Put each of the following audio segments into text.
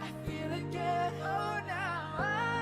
I feel again, oh now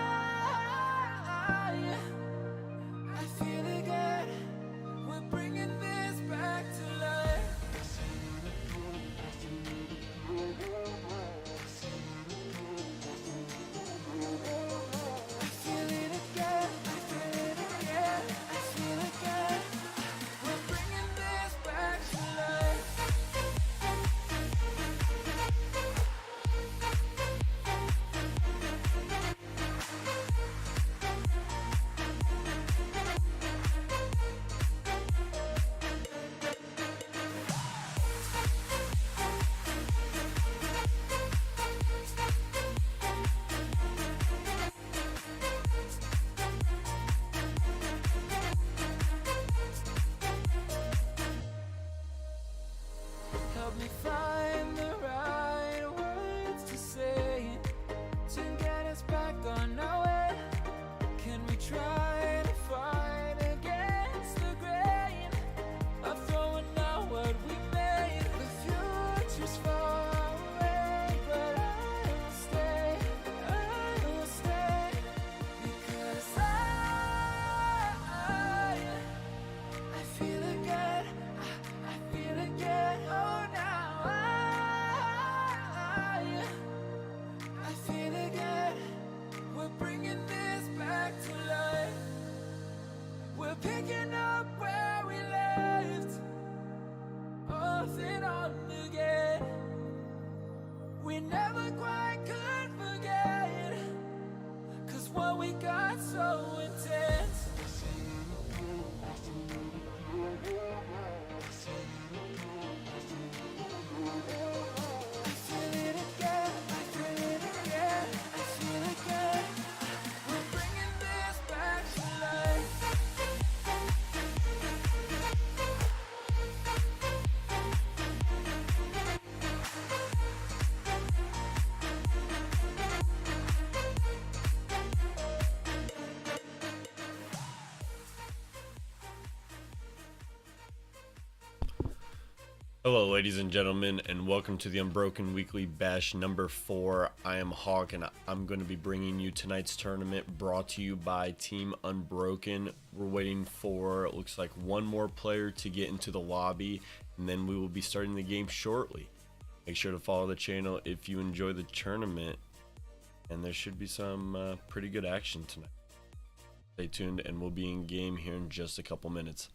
Hello, ladies and gentlemen, and welcome to the Unbroken Weekly Bash number 4. I am Hawk, and I'm going to be bringing you tonight's tournament brought to you by Team Unbroken. We're waiting for, it looks like, one more player to get into the lobby, and then we will be starting the game shortly. Make sure to follow the channel if you enjoy the tournament, and there should be some pretty good action tonight. Stay tuned, and we'll be in game here in just a couple minutes.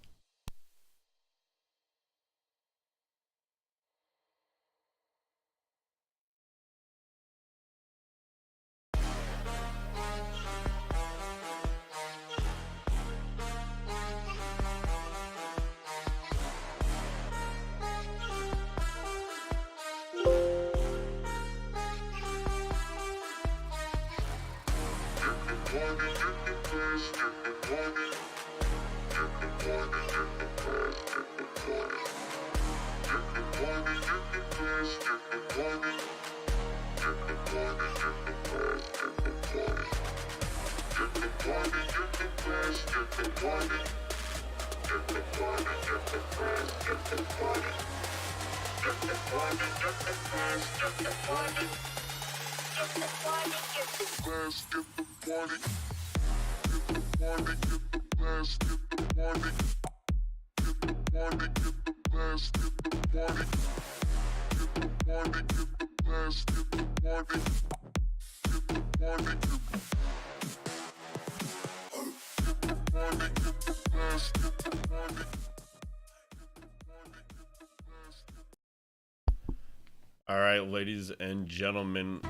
Alright, ladies and gentlemen,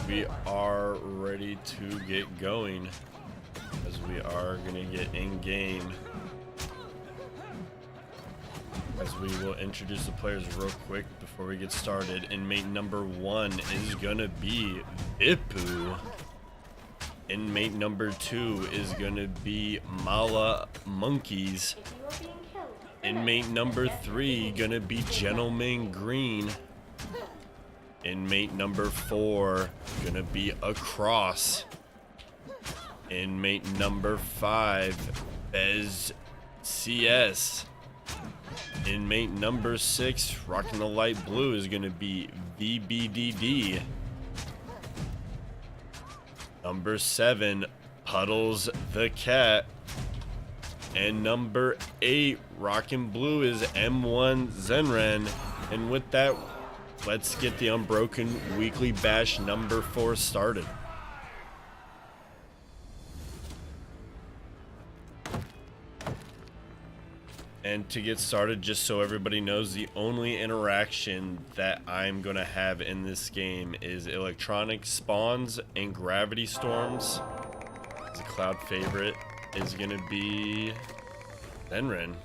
we are ready to get going as we are going to get in game. As we will introduce the players real quick before we get started. Inmate number 1 is going to be Ipu. Inmate number 2 is going to be Mala Monkeys. Inmate number 3 going to be Gentleman Green. Inmate number 4 gonna be Across. Inmate number 5 Bez CS. Inmate number 6 rocking the light blue is gonna be VBDD. Number 7 Puddles the Cat. And number 8 rocking blue is M1 Zenren. And with that, let's get the Unbroken Weekly Bash number 4 started. And to get started, just so everybody knows, the only interaction that I'm going to have in this game is electronic spawns and gravity storms. As a cloud favorite is going to be Zenren.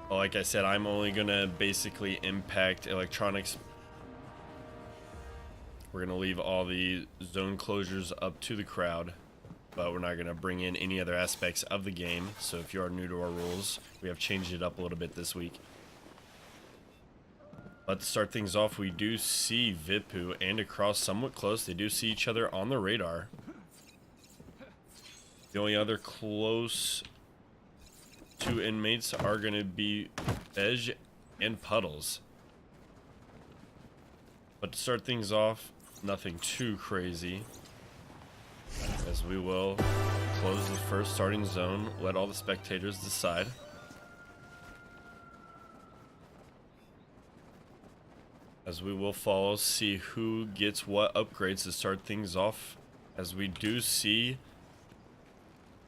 Like I said, I'm only gonna basically impact electronics. We're gonna leave all the zone closures up to the crowd, but we're not gonna bring in any other aspects of the game. So if you are new to our rules, we have changed it up a little bit this week. But to start things off, we do see Vipu and Across somewhat close. They do see each other on the radar. The only other close 2 inmates are going to be Veg and Puddles. But to start things off, nothing too crazy, as we will close the first starting zone, let all the spectators decide. As we will follow, see who gets what upgrades to start things off, as we do see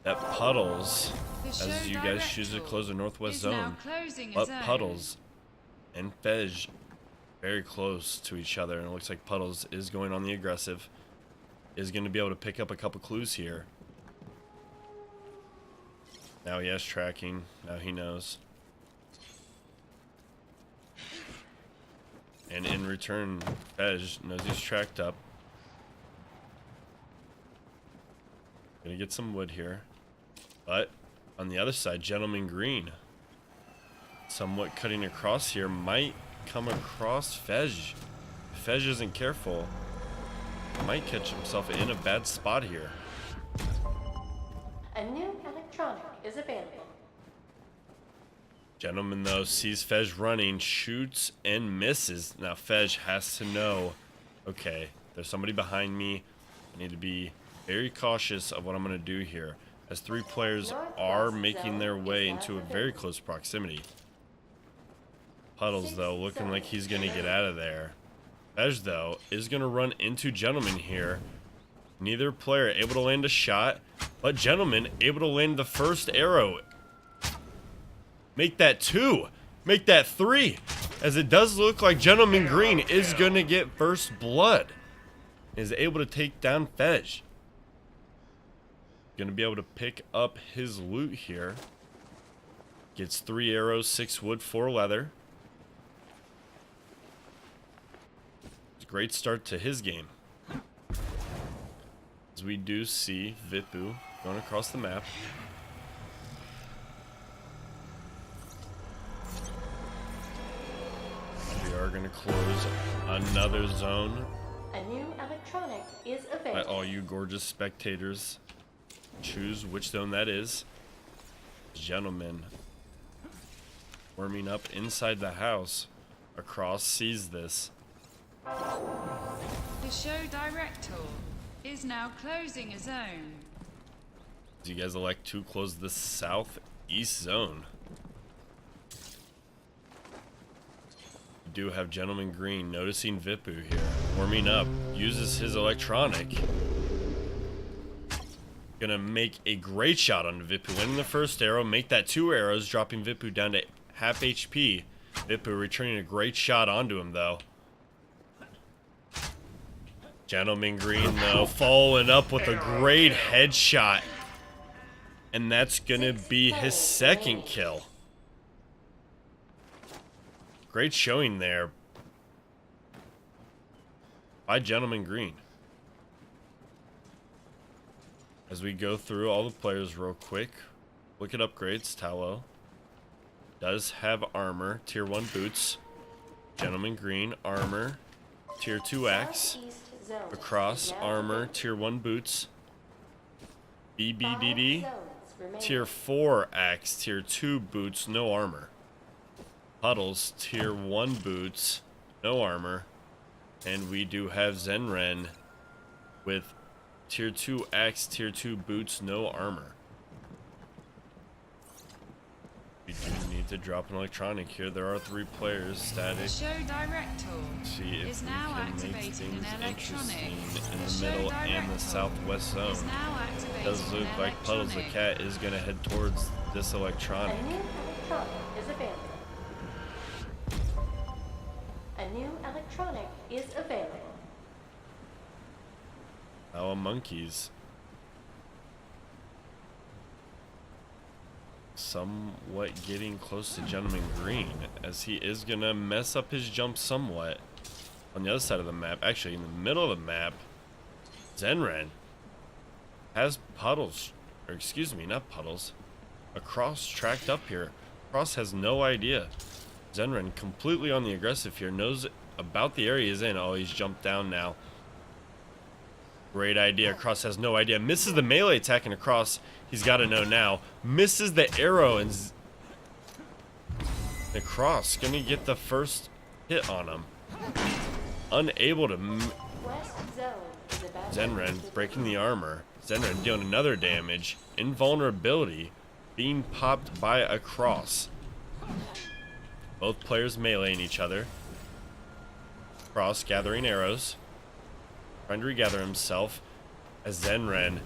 that Puddles, as you guys choose to close the northwest zone, but Puddles and Fej very close to each other, and it looks like Puddles is going on the aggressive, is going to be able to pick up a couple clues here. Now he has tracking, now he knows. And in return, Fej knows he's tracked up. Gonna get some wood here. But on the other side, Gentleman Green, somewhat cutting across here, might come across Fej. If Fej isn't careful, might catch himself in a bad spot here. A new electronic is available. Gentleman, though, sees Fej running, shoots and misses. Now, Fej has to know, okay, there's somebody behind me. I need to be very cautious of what I'm going to do here, as 3 players are making their way into a very close proximity. Puddles, though, looking like he's going to get out of there. Fej, though, is going to run into Gentleman here. Neither player able to land a shot, but Gentleman able to land the first arrow. Make that 2. Make that 3. As it does look like Gentleman Green is going to get first blood. Is able to take down Fej. Going to be able to pick up his loot here. Gets 3 arrows, 6 wood, 4 leather. It's a great start to his game. As we do see Vipu going across the map. We are going to close another zone. A new electronic is available. Let all you gorgeous spectators choose which zone that is. Gentleman warming up inside the house. Across sees this. The show director is now closing a zone. Do you guys elect to close the southeast zone? We do have Gentleman Green noticing Vipu here. Warming up, uses his electronic. Gonna make a great shot on Vipu, winning the first arrow, make that 2 arrows, dropping Vipu down to half HP. Vipu returning a great shot onto him, though. Gentleman Green, though, following up with a great headshot. And that's gonna be his second kill. Great showing there by Gentleman Green. As we go through all the players real quick, look at upgrades. Tallow does have armor, tier 1 boots. Gentleman Green, armor, tier 2 axe. Across, armor, tier 1 boots. BBDD, tier 4 axe, tier 2 boots, no armor. Puddles, tier 1 boots, no armor. And we do have Zenren with tier 2 axe, tier 2 boots, no armor. We do need to drop an electronic here. There are 3 players static. The show director See if is we now can make activating things an electronic. interesting in the middle and the southwest zone. Is now activating Does look an like Puddles the electronic. cat is going to head towards this electronic. A new electronic is available. A new electronic is available. Our monkeys. Somewhat getting close to Gentleman Green, as he is going to mess up his jump somewhat. On the other side of the map, actually in the middle of the map, Zenren has Puddles, or excuse me, not Puddles, Across tracked up here. Cross has no idea. Zenren completely on the aggressive here, knows about the area he's in. Oh, he's jumped down now. Great idea. Cross has no idea. Misses the melee attack, and Across, he's got to know now. Misses the arrow, and the Cross gonna get the first hit on him. Unable to. West zone is about Zenren breaking the armor. Zenren dealing another damage. Invulnerability being popped by Across. Both players meleeing each other. Cross gathering arrows. Trying to regather himself. As Zenren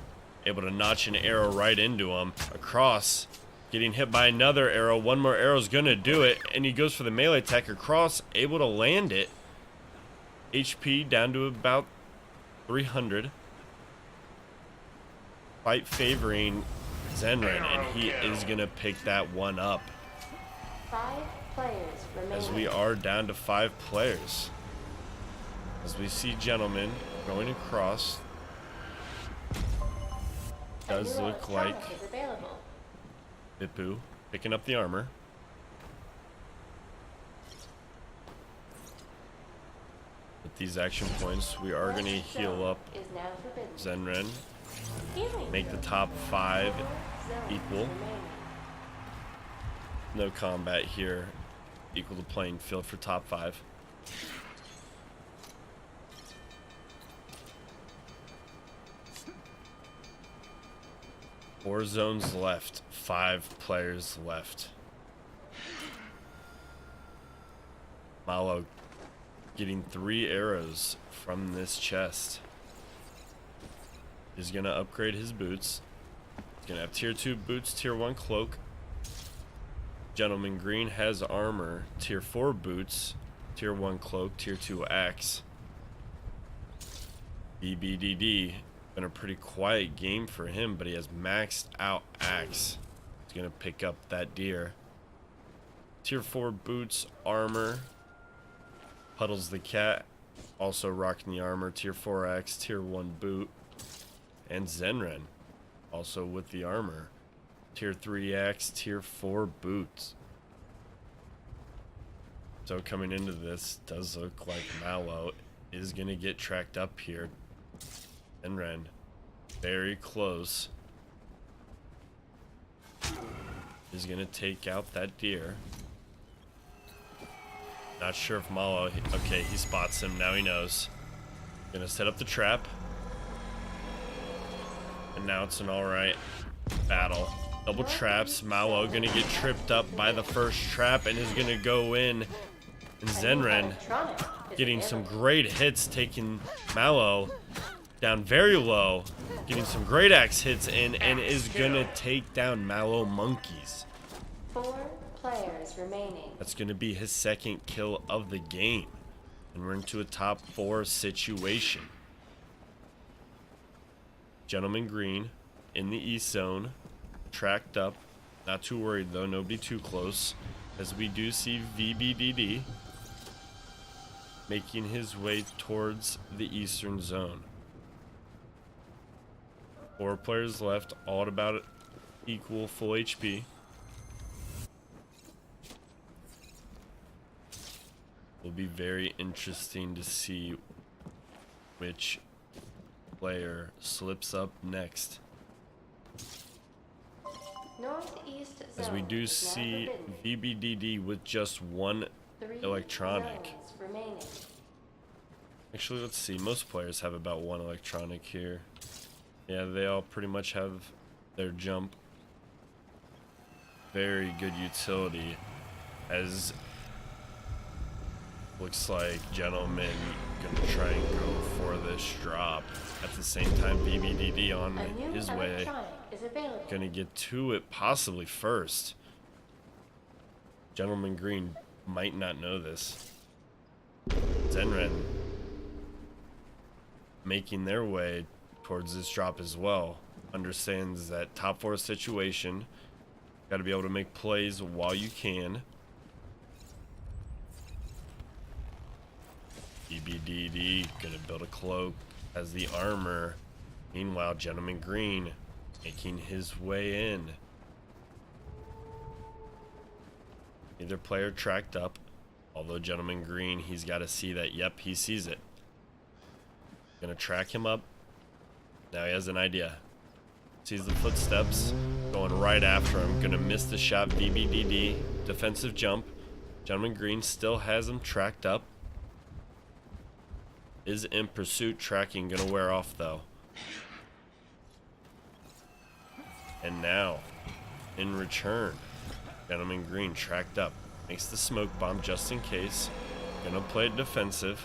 able to notch an arrow right into him. Across getting hit by another arrow. One more arrow is going to do it. And he goes for the melee attack. Across able to land it. HP down to about 300. Fight favoring Zenren. And he is going to pick that one up. 5 players remaining. As we are down to 5 players. As we see Gentleman going across. Does look like is available. Bipu picking up the armor. With these action points, we are going to heal up Is now forbidden. Zenren. Healing Make the zone. top 5 Zone equal. remaining. no combat here. Equal the playing field for top 5. Four zones left. 5 players left. Malo getting 3 arrows from this chest. He's gonna upgrade his boots. He's gonna have tier 2 boots, tier 1 cloak. Gentleman Green has armor, tier 4 boots, tier 1 cloak, tier 2 axe. BBDD, been a pretty quiet game for him, but he has maxed out axe. He's gonna pick up that deer. Tier 4 boots, armor. Puddles the cat, also rocking the armor, tier 4 axe, tier 1 boot. And Zenren, also with the armor. Tier 3 axe, tier 4 boots. So coming into this, does look like Malo is going to get tracked up here. Zenren, very close. Is going to take out that deer. Not sure if Malo, okay, he spots him, now he knows. Gonna set up the trap. And now it's an alright battle. Double traps, Malo gonna get tripped up by the first trap and is gonna go in. And Zenren getting some great hits, taking Malo down very low. Getting some great axe hits in and is gonna take down Malo Monkeys. 4 players remaining. That's gonna be his 2nd kill of the game. And we're into a top 4 situation. Gentleman Green in the east zone, tracked up. Not too worried though, nobody too close. As we do see VBDD making his way towards the eastern zone. 4 players left, all at about equal full HP. Will be very interesting to see which player slips up next. Northeast zone As we do is now see forbidden. VBDD with just 1 3 electronic. zones remaining. Actually, let's see. Most players have about 1 electronic here. Yeah, they all pretty much have their jump. Very good utility. As looks like Gentleman gonna try and go for this drop. At the same time, BBDD on A new his way. electronic is available. Gonna get to it possibly first. Gentleman Green might not know this. Zenren making their way towards this drop as well. Understands that top 4 situation. Got to be able to make plays while you can. BBDD gonna build a cloak as the armor. Meanwhile, Gentleman Green making his way in. Either player tracked up. Although Gentleman Green, he's got to see that. Yep, he sees it. Gonna track him up. Now he has an idea. Sees the footsteps. Going right after him. Gonna miss the shot. BBDD. Defensive jump. Gentleman Green still has him tracked up. Is in pursuit. Tracking gonna wear off though. And now, in return, Gentleman Green tracked up. Makes the smoke bomb just in case. Gonna play it defensive.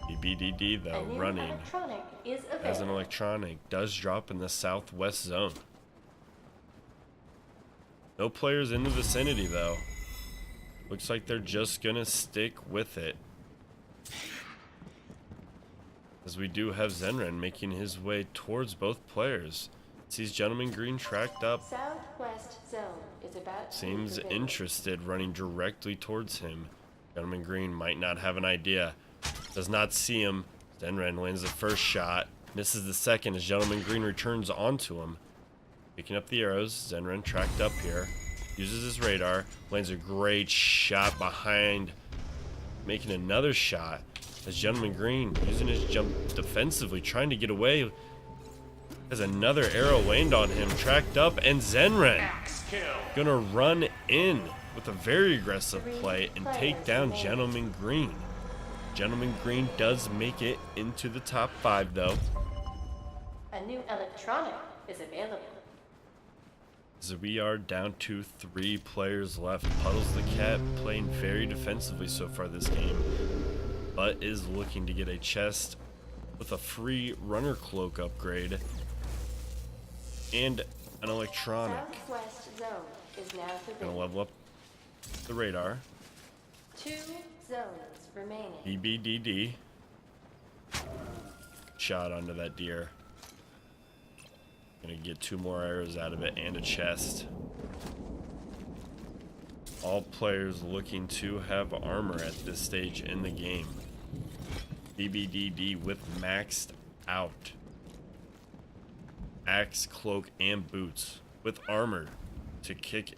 BBDD though A new running electronic is as an available. electronic does drop in the southwest zone. No players in the vicinity though. Looks like they're just gonna stick with it. As we do have Zenren making his way towards both players. Sees Gentleman Green tracked up. Southwest zone is about to be Seems forbidden. interested, running directly towards him. Gentleman Green might not have an idea. Does not see him. Zenren lands the first shot. Misses the second as Gentleman Green returns onto him. Picking up the arrows. Zenren tracked up here. Uses his radar. Lands a great shot behind. Making another shot. As Gentleman Green using his jump defensively. Trying to get away. As another arrow landed on him, tracked up, and Zenren gonna run in with a very aggressive play and take down Gentleman Green. Gentleman Green does make it into the top 5 though. A new electronic is available. So we are down to 3 players left. Puddles the Cat playing very defensively so far this game, but is looking to get a chest with a free runner cloak upgrade and an electronic. Southwest zone is now Gonna forbidden. level up the radar. 2 zones remaining. BBDD. Shot onto that deer. Gonna get 2 more arrows out of it and a chest. All players looking to have armor at this stage in the game. BBDD with maxed out axe, cloak, and boots with armor to kick it.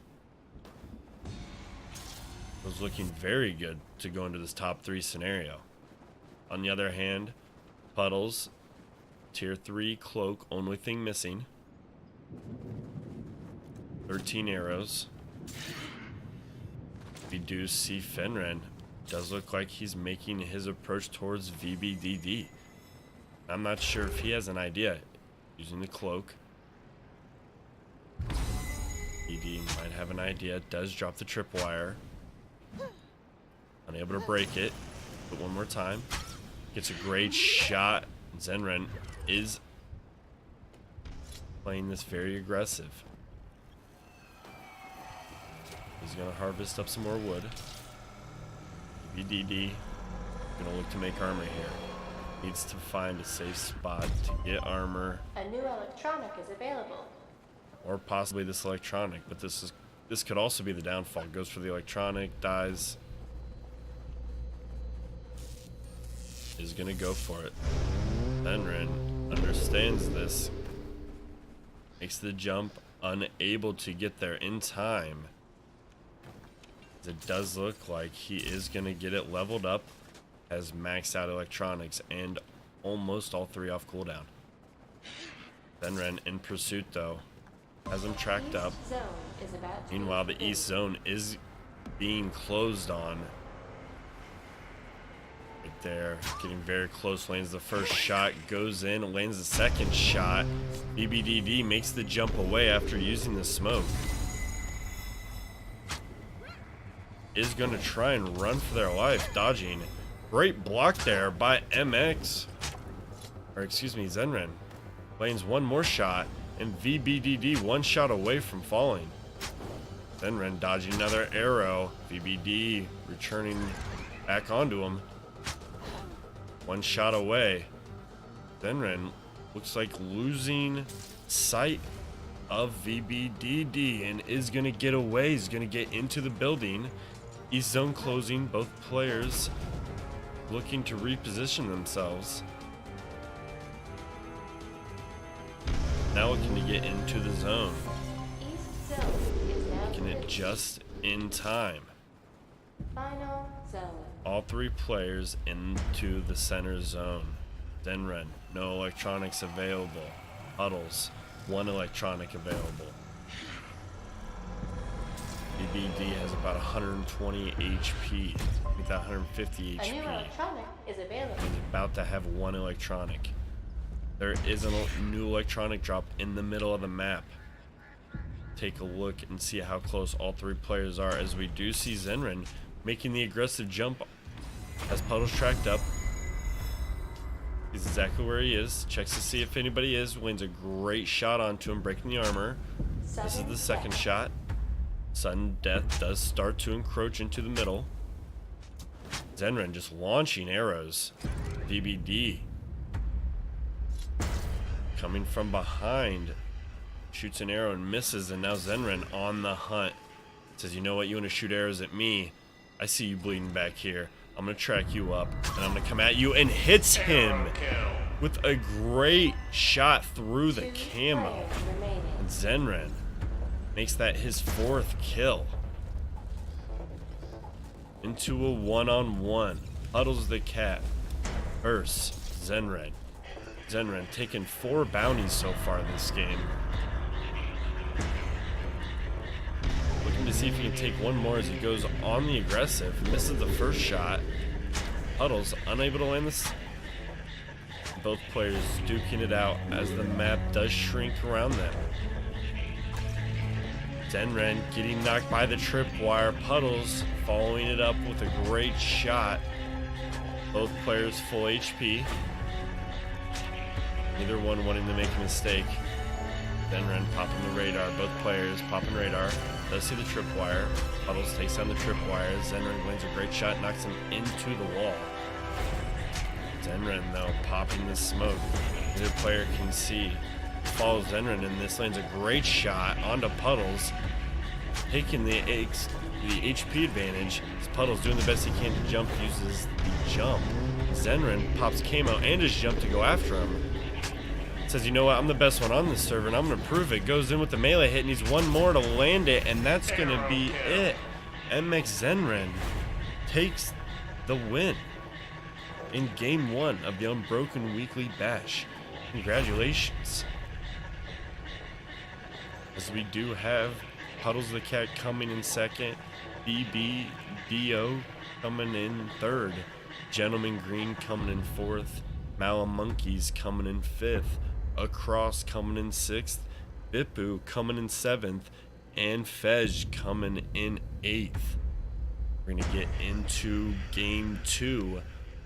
Was looking very good to go into this top 3 scenario. On the other hand, Puddles, tier 3 cloak, only thing missing. 13 arrows. We do see Fenren. Does look like he's making his approach towards VBDD. I'm not sure if he has an idea. Using the cloak. BD might have an idea. Does drop the tripwire. Unable to break it. But one more time. Gets a great shot. Zenren is playing this very aggressive. He's gonna harvest up some more wood. VDD gonna look to make armor here. Needs to find a safe spot to get armor, A new electronic is available. or possibly this electronic. But this could also be the downfall. Goes for the electronic, dies. Is gonna go for it. Fenren understands this. Makes the jump, unable to get there in time. It does look like he is going to get it leveled up, has maxed out electronics, and almost all 3 off cooldown. Fenren in pursuit though, has him tracked up. East zone is about to Meanwhile, be the east zone is being closed on. Right there, getting very close, lands the first shot, goes in, lands the second shot. BBDD makes the jump away after using the smoke. Is going to try and run for their life, dodging. Great block there by MX. Or excuse me, Zenren. Lands one more shot, and VBDD 1 shot away from falling. Zenren dodging another arrow. VBD returning back onto him. 1 shot away. Zenren looks like losing sight of VBDD and is going to get away. He's going to get into the building. East zone closing, both players looking to reposition themselves. Now looking to get into the zone. East zone is now Making it forbidden. just in time. Final zone. All 3 players into the center zone. Zenren, no electronics available. Puddles, 1 electronic available. BBD has about 120 HP. I think that 150 A new HP. electronic is available. He's about to have 1 electronic. There is a new electronic drop in the middle of the map. Take a look and see how close all 3 players are, as we do see Zenren making the aggressive jump as Puddles tracked up. He's exactly where he is. Checks to see if anybody is. Wins a great shot onto him, breaking the armor. This is the second shot. Sudden death does start to encroach into the middle. Zenren just launching arrows. VBD coming from behind. Shoots an arrow and misses, and now Zenren on the hunt. Says, you know what, you want to shoot arrows at me? I see you bleeding back here. I'm going to track you up, and I'm going to come at you, and hits him with a great shot through the 2 camo. players remaining. And Zenren makes that his 4th kill. Into a 1-on-1. Puddles the Cat versus Zenren. Zenren taking 4 bounties so far this game. Looking to see if he can take one more as he goes on the aggressive. Misses the first shot. Puddles unable to land this. Both players duking it out as the map does shrink around them. Zenren getting knocked by the tripwire. Puddles following it up with a great shot. Both players full HP. Neither one wanting to make a mistake. Zenren popping the radar. Both players popping radar. Does see the tripwire. Puddles takes down the tripwire. Zenren lands a great shot, knocks him into the wall. Zenren, though, popping the smoke. Neither player can see. Follows Zenren, and this lands a great shot onto Puddles, taking the HP advantage. As Puddles doing the best he can to jump, uses the jump. Zenren pops camo and his jump to go after him. Says, you know what, I'm the best one on this server, and I'm going to prove it. Goes in with the melee hit, and needs one more to land it, and that's going to be it. MX Zenren takes the win in Game 1 of the Unbroken Weekly Bash. Congratulations. As we do have Puddles the Cat coming in second, BBDO coming in third, Gentleman Green coming in fourth, Malamonkeys coming in fifth, Across coming in sixth, Bipu coming in seventh, and Fej coming in eighth. We're going to get into Game 2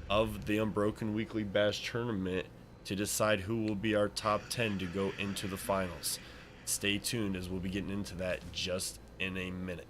of the Unbroken Weekly Bash tournament to decide who will be our top 10 to go into the finals. Stay tuned as we'll be getting into that just in a minute.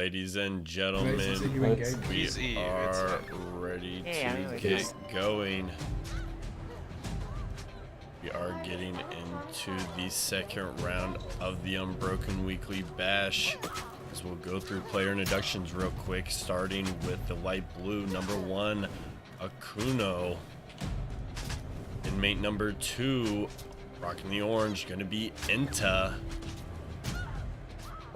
ladies and Nice to see gentlemen, you in game. we Easy, are ready to get going. We are getting into the second round of the Unbroken Weekly Bash. As we'll go through player introductions real quick, starting with the light blue, number 1, Akuno. Inmate number 2, rocking the orange, gonna be Enta.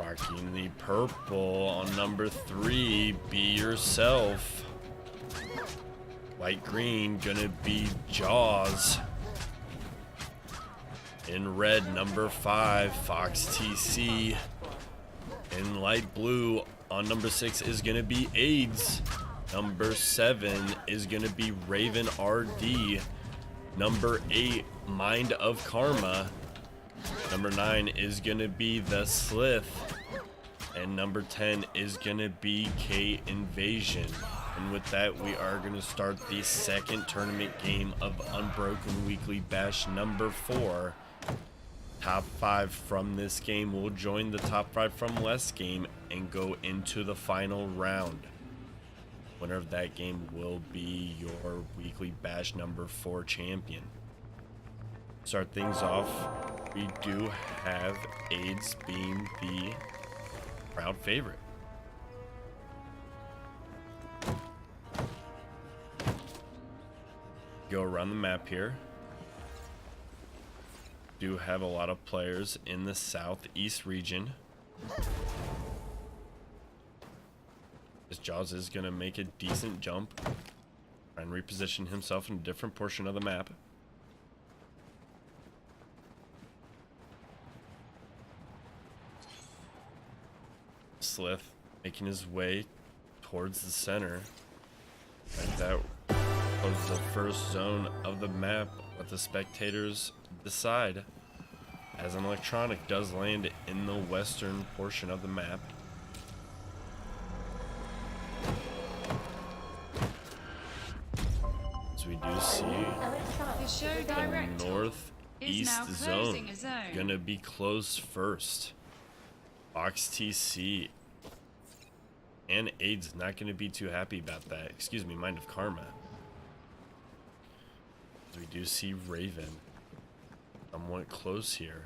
Rocking the purple on number 3, Be Yourself. Light green, gonna be Jaws. In red, number 5, Fox TC. In light blue, on number 6 is gonna be AIDS. Number 7 is gonna be Raven RD. Number 8, Mind of Karma. Number 9 is gonna be The Slith. And number 10 is gonna be K Invasion. And with that, we are gonna start the second tournament game of Unbroken Weekly Bash number 4. Top 5 from this game will join the top 5 from last game and go into the final round. Winner of that game will be your Weekly Bash number 4 champion. Start things off, we do have AIDS being the crowd favorite. Go around the map here. Do have a lot of players in the southeast region. This Jaws is gonna make a decent jump and reposition himself in a different portion of the map. Slith making his way towards the center. And that was the first zone of the map. Let the spectators decide, as an electronic does land in the western portion of the map. As we do see The show the director is northeast now zone closing a zone. gonna be closed first. Fox TC and AIDS not gonna be too happy about that. Excuse me, Mind of Karma. We do see Raven somewhat close here.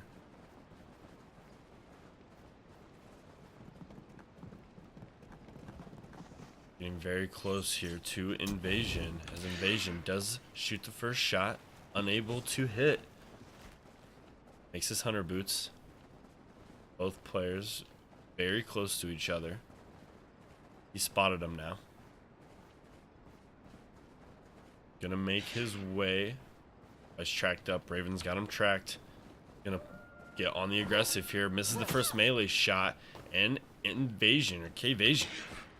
Getting very close here to Invasion, as Invasion does shoot the first shot, unable to hit. Makes his hunter boots. Both players very close to each other. He spotted him now. Gonna make his way. He's tracked up. Raven's got him tracked. Gonna get on the aggressive here. Misses the first melee shot. And Invasion, or K-Vasion,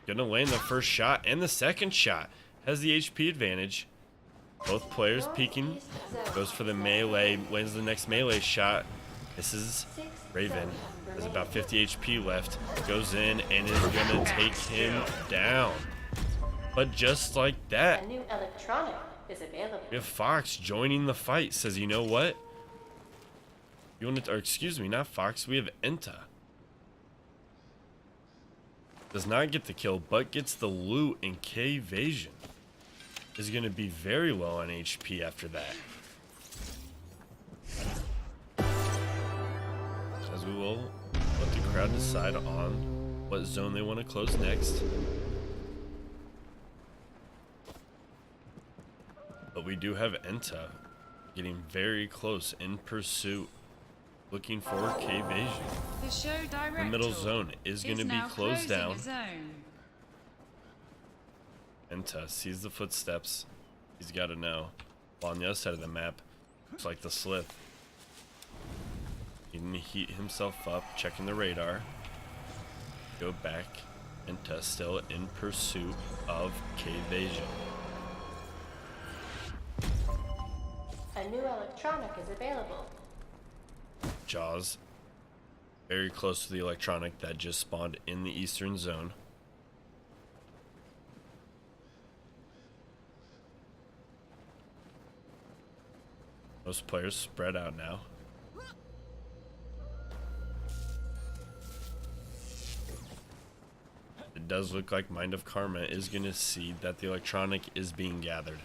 gonna land the first shot and the second shot. Has the HP advantage. Both players peeking. Goes for the melee. Lands the next melee shot. Misses. Raven has about 50 HP left. Goes in and is gonna take him down. But just like that, A new electronic is available. we have Fox joining the fight. Says, you know what? You want to, or excuse me, not Fox. We have Enta. Does not get the kill, but gets the loot, and K-Vasion is going to be very low on HP after that. As we will let the crowd decide on what zone they want to close next. But we do have Enta getting very close in pursuit, looking for K-Vasion. The show director The middle zone is going to be now closed closing down. a zone. Enta sees the footsteps. He's got to know. While on the other side of the map, looks like the Slith. He can heat himself up, checking the radar. Go back. Enta still in pursuit of K-Vasion. A new electronic is available. Jaws very close to the electronic that just spawned in the eastern zone. Most players spread out now. it does look like Mind of Karma is going to see that the electronic is being gathered.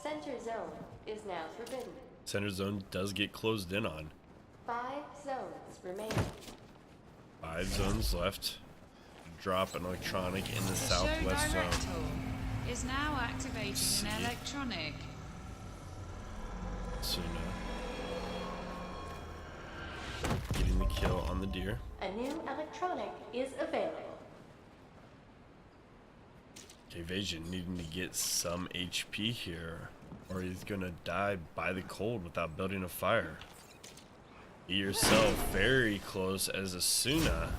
Center zone is now forbidden. Center zone does get closed in on. 5 zones remaining. 5 zones left. Drop an electronic in the The southwest show zone. director is now activating See. an electronic. Suna getting the kill on the deer. A new electronic is available. Evasion needing to get some HP here, or he's gonna die by the cold without building a fire. Be yourself very close as Asuna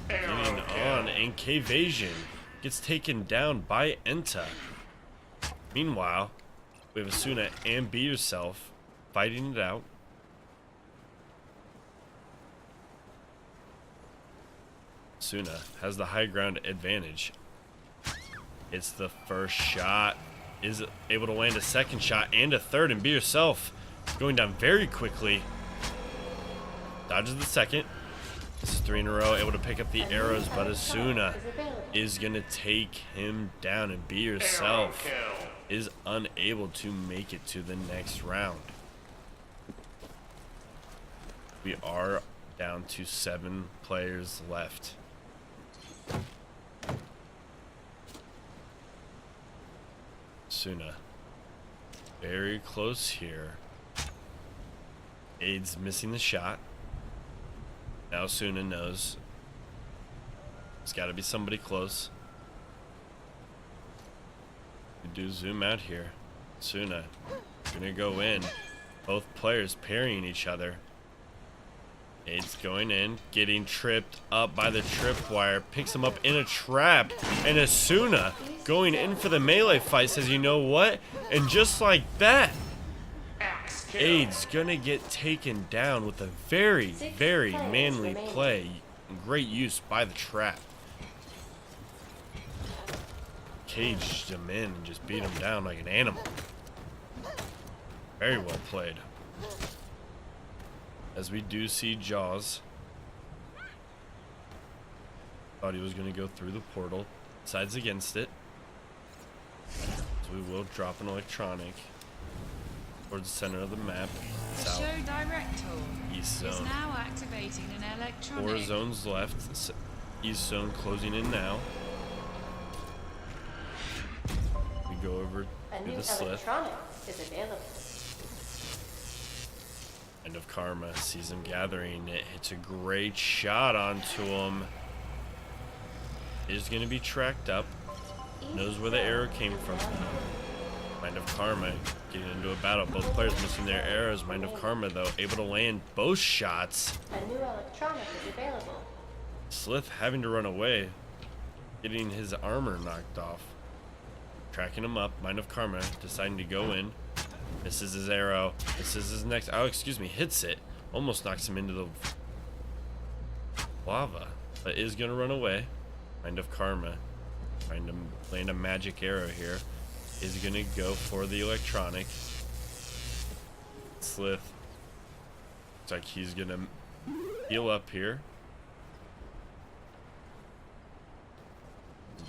getting on, and Kvasion gets taken down by Enta. Meanwhile, we have Asuna and Be Yourself fighting it out. Asuna has the high ground advantage. It's the first shot. Is able to land a second shot and a third, and Be Yourself going down very quickly. Dodges the second. This is 3 in a row, able to pick up the arrows, but Asuna is gonna take him down, and Be Yourself is unable to make it to the next round. We are down to 7 players left. Suna very close here. Aid's missing the shot. Now Suna knows there's got to be somebody close. We do zoom out here. Suna gonna go in. Both players parrying each other. Aid's going in, getting tripped up by the tripwire, picks him up in a trap, and Asuna going in for the melee fight says, you know what? And just like that, Aid's gonna get taken down with a very, very manly play. Great use by the trap. Caged him in and just beat him down like an animal. Very well played. As we do see Jaws. Thought he was going to go through the portal. Decides against it. So we will drop an electronic towards the center of the map. The South show director East is zone. now activating an electronic. 4 zones left. East zone closing in now. We go over A to new the slip. electronic is available. End of Karma sees him gathering. It hits a great shot onto him. Is going to be tracked up. Knows where the arrow came from. Mind of Karma getting into a battle. Both players missing their arrows. Mind of Karma, though, able to land both shots. A new electronic is available. Slith having to run away. Getting his armor knocked off. Tracking him up. Mind of Karma deciding to go in. Misses his arrow. This is his next. Oh, excuse me. Hits it. Almost knocks him into the lava. But is going to run away. Mind of Karma. Trying to land a magic arrow here. Is going to go for the electronic. Slith. Looks like he's going to heal up here.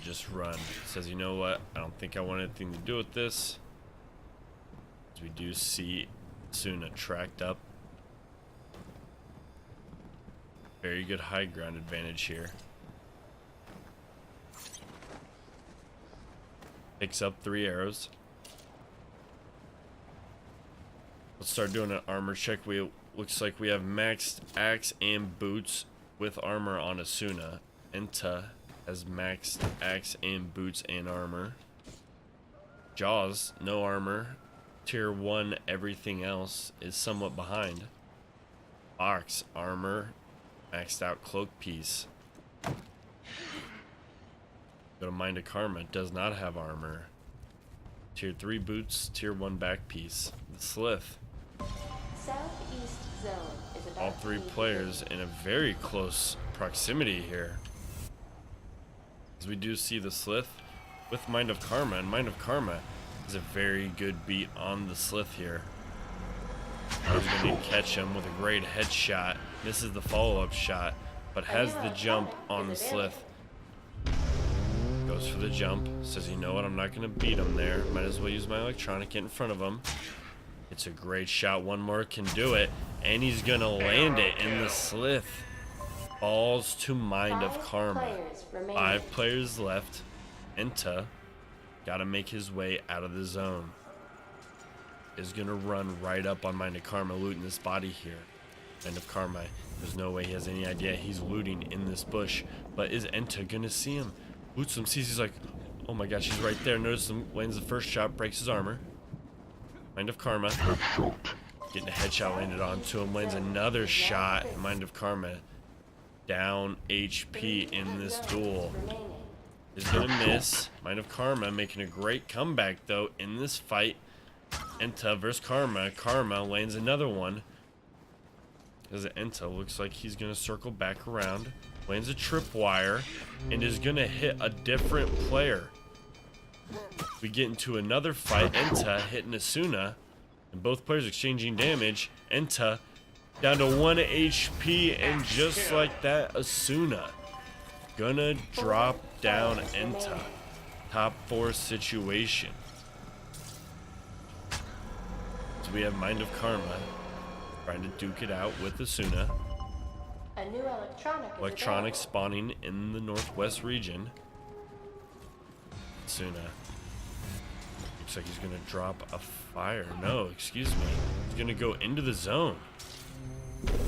Just run. Says, you know what? I don't think I want anything to do with this. As we do see Suna tracked up. Very good high ground advantage here. Picks up 3 arrows. Let's start doing an armor check. Looks like we have maxed axe and boots with armor on Asuna. Enta has maxed axe and boots and armor. Jaws, no armor. Tier 1, everything else is somewhat behind. Ox, armor, maxed out cloak piece. Go to Mind of Karma, does not have armor. Tier 3 boots, Tier 1 back piece. The Slith. Southeast zone is about All to 3 be players in a very close proximity here. As we do see the Slith with Mind of Karma, and Mind of Karma is a very good beat on the Slith here. He's going to catch him with a great headshot. Misses the follow-up shot, but has the jump on the slith. Goes for the jump. Says, you know what? I'm not going to beat him there. Might as well use my electronic, get in front of him. It's a great shot. One more can do it. And he's going to land it in the slith. Falls to Mind of Karma. 5 players left. Enta got to make his way out of the zone. Is going to run right up on Mind of Karma, looting this body here. Mind of Karma, there's no way he has any idea he's looting in this bush. But is Enta going to see him? Boots him, sees he's like, oh my gosh, he's right there. Notice him, lands the first shot, breaks his armor. Mind of Karma. Getting a headshot landed onto him, lands another shot. Mind of Karma. Down HP in this duel. Is going to miss. Mind of Karma making a great comeback, though, in this fight. Enta versus Karma. Karma lands another one. As Enta looks like he's going to circle back around. Lands a tripwire. And is going to hit a different player. We get into another fight. Enta hitting Asuna. And both players exchanging damage. Enta down to 1 HP. And just like that, Asuna gonna drop down Enta. Top 4 situation. So we have Mind of Karma trying to duke it out with Asuna. A new Electronic spawning in the northwest region. Asuna looks like he's gonna drop a fire. No, excuse me. He's gonna go into the zone.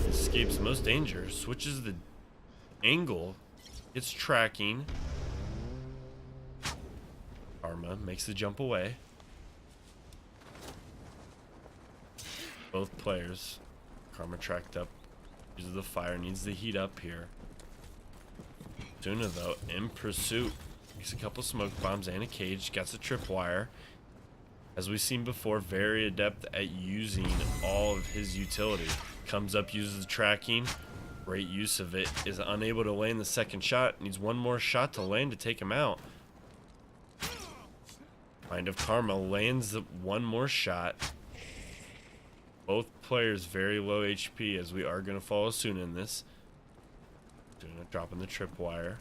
Escapes most danger. Switches the angle. It's tracking. Karma makes the jump away. Both players. Karma tracked up. Uses the fire. Needs the heat up here. Suna, though, in pursuit. Makes a couple smoke bombs and a cage. Gets a tripwire. As we've seen before, very adept at using all of his utility. Comes up, uses the tracking. Great use of it. Is unable to land the second shot. Needs one more shot to land to take him out. Mind of Karma lands one more shot. Both players very low HP, as we are going to follow soon in this. Dropping the tripwire.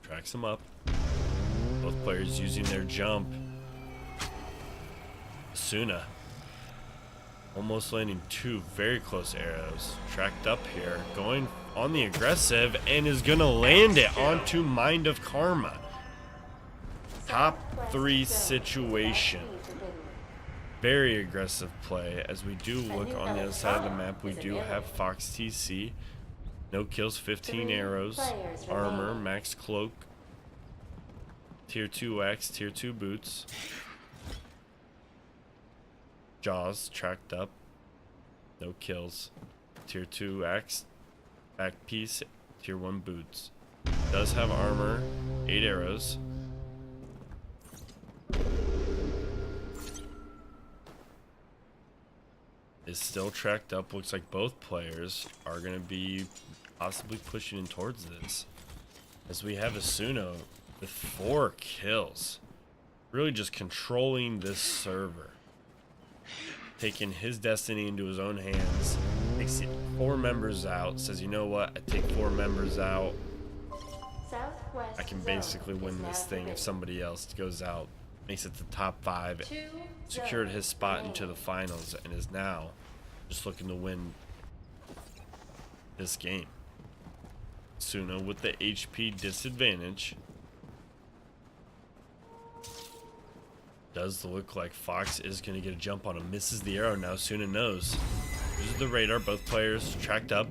Tracks him up. Both players using their jump. Asuna almost landing 2 very close arrows. Tracked up here, going on the aggressive, and is going to land it onto Mind of Karma. Top 3 situation. Very aggressive play. As we do look on the other side of the map, we do have Fox TC. No kills, 15 arrows, armor, max cloak, tier 2 axe, tier 2 boots. Jaws tracked up, no kills, tier 2 axe, back piece, tier 1 boots. Does have armor, 8 arrows. Is still tracked up. Looks like both players are going to be possibly pushing in towards this. As we have Asuna with 4 kills. Really just controlling this server. Taking his destiny into his own hands. Takes 4 members out. Says, you know what? I take 4 members out. I can basically win this thing if somebody else goes out. Makes it the top 5. Secured his spot into the finals and is now just looking to win this game. Suna with the HP disadvantage. Does look like Fox is going to get a jump on him. Misses the arrow now. Suna knows. Uses the radar. Both players tracked up.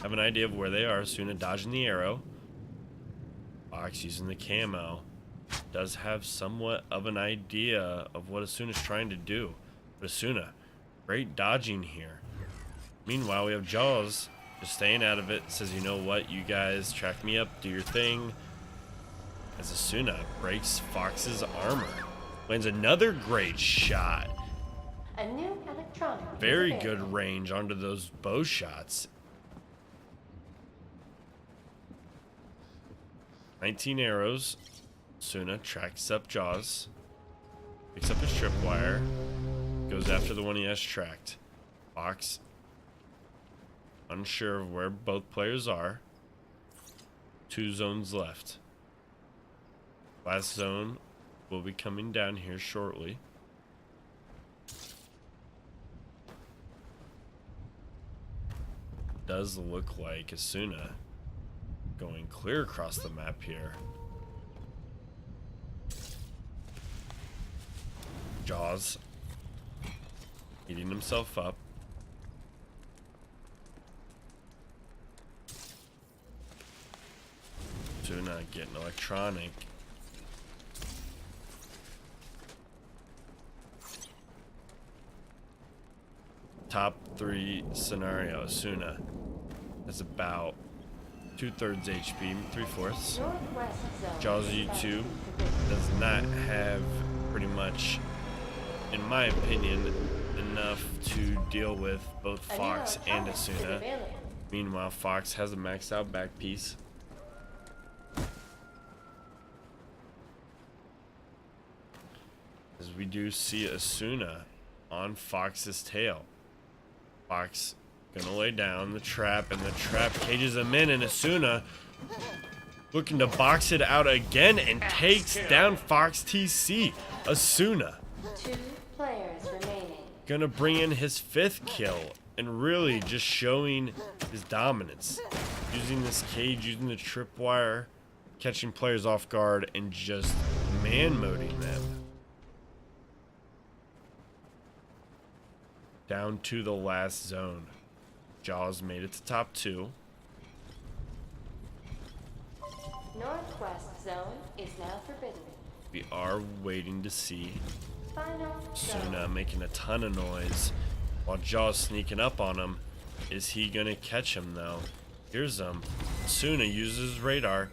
Have an idea of where they are. Suna dodging the arrow. Fox using the camo. Does have somewhat of an idea of what Asuna's trying to do. But Asuna, great dodging here. Meanwhile, we have Jaws just staying out of it. Says, you know what, you guys track me up, do your thing. As Asuna breaks Fox's armor. Lands another great shot. A new electronic. Very good range onto those bow shots. 19 arrows. Suna tracks up Jaws. Picks up his tripwire. Goes after the one he has tracked. Fox, unsure of where both players are. 2 zones left. Last zone will be coming down here shortly. Does look like Asuna going clear across the map here. Jaws heating himself up. Asuna getting electronic. Top 3 scenario. Asuna has about 2/3 HP, 3/4. Northwest zone. Jaws YouTube does not have pretty much, in my opinion, enough to deal with both A new Fox and electronic is Asuna. available. Meanwhile, Fox has a maxed out back piece. As we do see Asuna on Fox's tail. Fox gonna lay down the trap, and the trap cages him in, and Asuna looking to box it out again and takes down Fox TC. Asuna 2 players remaining. gonna bring in his 5th kill and really just showing his dominance. Using this cage, using the tripwire, catching players off guard, and just man-moding them. Down to the last zone. Jaws made it to top 2. Northwest zone is now forbidden. We are waiting to see Final zone. Asuna making a ton of noise while Jaws sneaking up on him. Is he gonna catch him though? Here's him. Asuna uses his radar.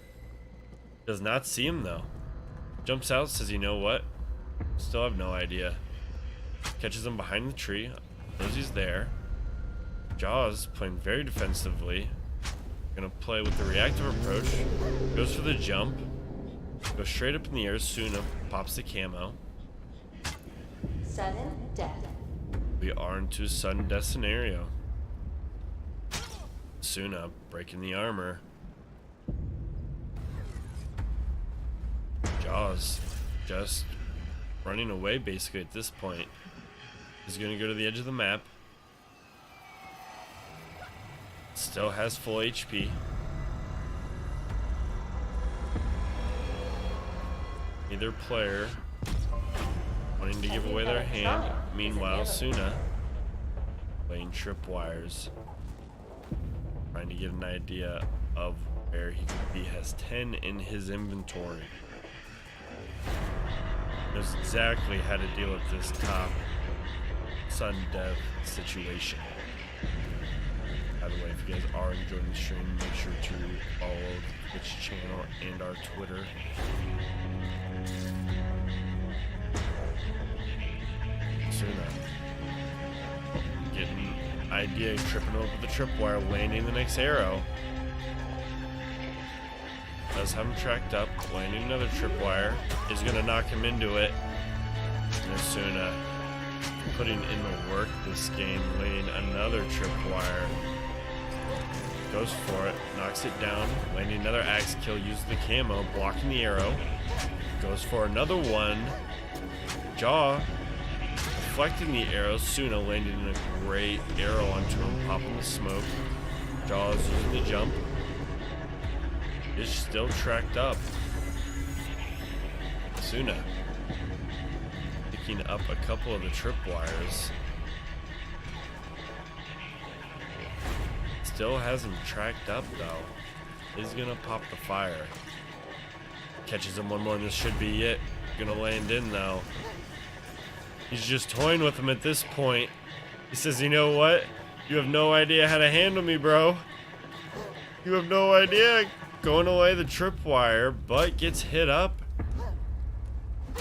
Does not see him though. Jumps out, says, you know what? Still have no idea. Catches him behind the tree. Knows he's there. Jaws playing very defensively. Gonna play with the reactive approach. Goes for the jump. Goes straight up in the air. Asuna pops the camo. Sudden death. We are into a sudden death scenario. Asuna breaking the armor. Jaws just running away basically at this point. He's gonna go to the edge of the map. Still has full HP. Either player wanting to give away their hand. Meanwhile, Asuna playing tripwires, trying to get an idea of where he could be. Has 10 in his inventory. Knows exactly how to deal with this top sudden death situation. By the way, if you guys are enjoying the stream, make sure to follow the Twitch channel and our Twitter. Asuna getting idea, tripping over the tripwire, landing the next arrow. Does have him tracked up, landing another tripwire. Is gonna knock him into it. And Asuna putting in the work this game, laying another tripwire. Goes for it, knocks it down, landing another axe kill, uses the camo, blocking the arrow. Goes for another one. Jaw deflecting the arrow. Asuna landing in a great arrow onto him, popping the smoke. Jaws using the jump. Is still tracked up. Asuna picking up a couple of the tripwires. Still hasn't tracked up though. Is gonna pop the fire. Catches him one more and this should be it. Gonna land in though. He's just toying with him at this point. He says, you know what? You have no idea how to handle me, bro. You have no idea. Going away the tripwire, but gets hit up.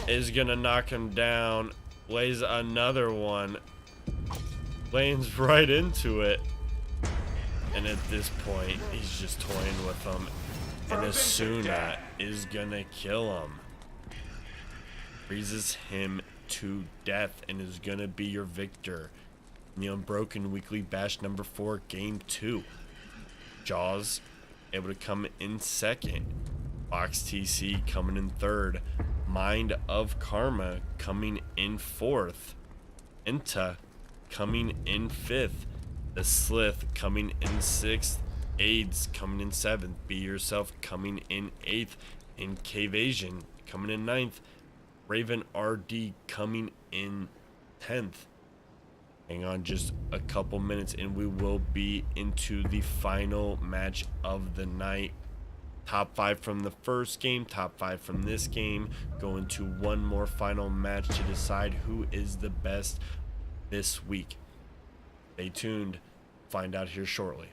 Is gonna knock him down. Lays another one. Lands right into it. And at this point, he's just toying with him. And Asuna is gonna kill him. Freezes him to death and is going to be your victor in the Unbroken Weekly Bash number 4, Game 2. Jaws able to come in second. Fox TC coming in third. Mind of Karma coming in fourth. Enta coming in fifth. The Slith coming in sixth. AIDS coming in seventh. Be Yourself coming in eighth. And Cavasion coming in ninth. Raven RD coming in 10th. Hang on just a couple minutes and we will be into the final match of the night. Top 5 from the first game, top 5 from this game, going to one more final match to decide who is the best this week. Stay tuned, find out here shortly.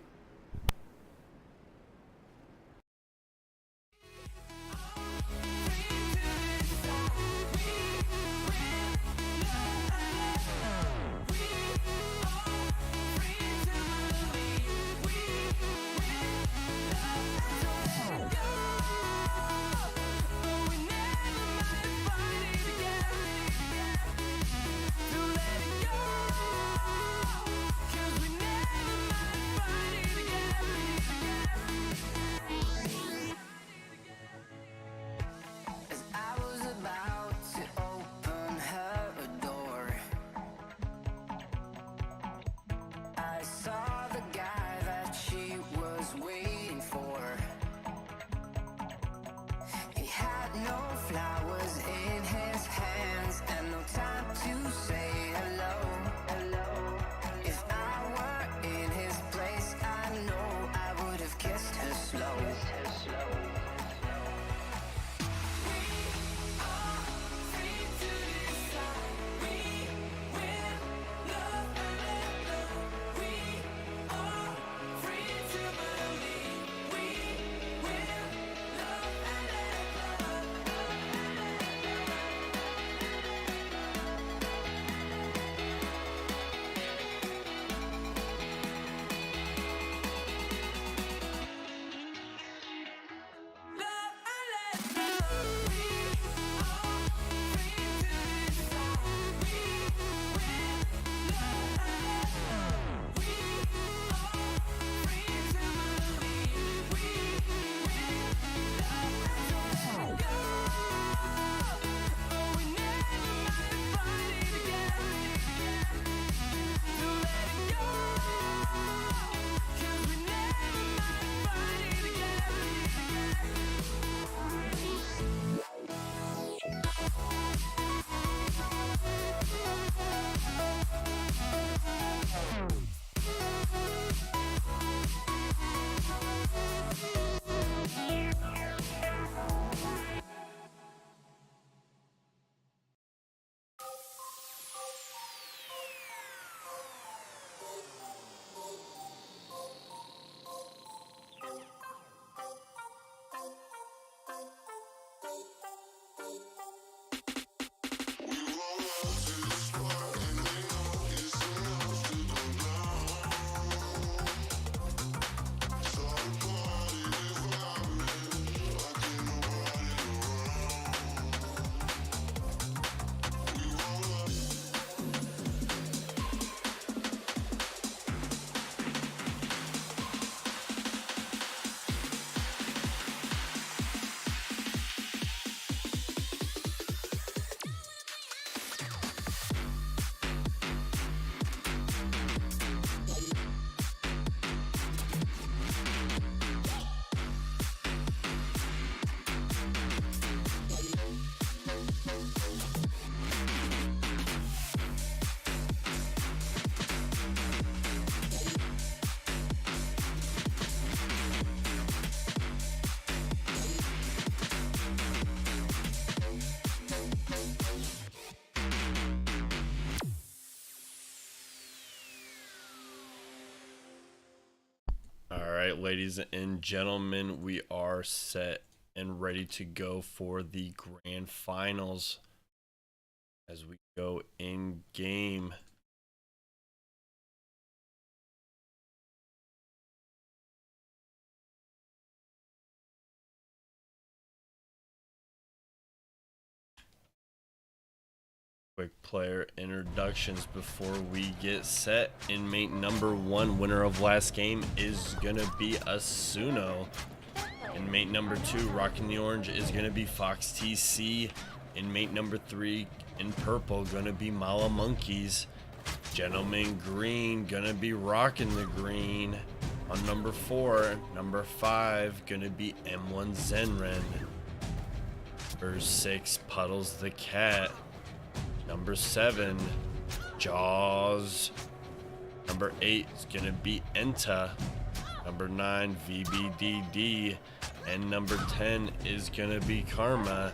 Alright, ladies and gentlemen, we are set and ready to go for the grand finals as we go in game. Quick player introductions before we get set. Inmate number 1, winner of last game, is gonna be Asuno. Inmate number 2, rocking the orange, is gonna be Fox TC. Inmate number 3, in purple, gonna be Mala Monkeys. Gentleman green, gonna be rocking the green. On number 4, number 5, gonna be M1 Zenren. Number 6, Puddles the cat. Number 7, Jaws. Number 8 is gonna be Enta. Number 9, VBDD. And number 10 is gonna be Karma.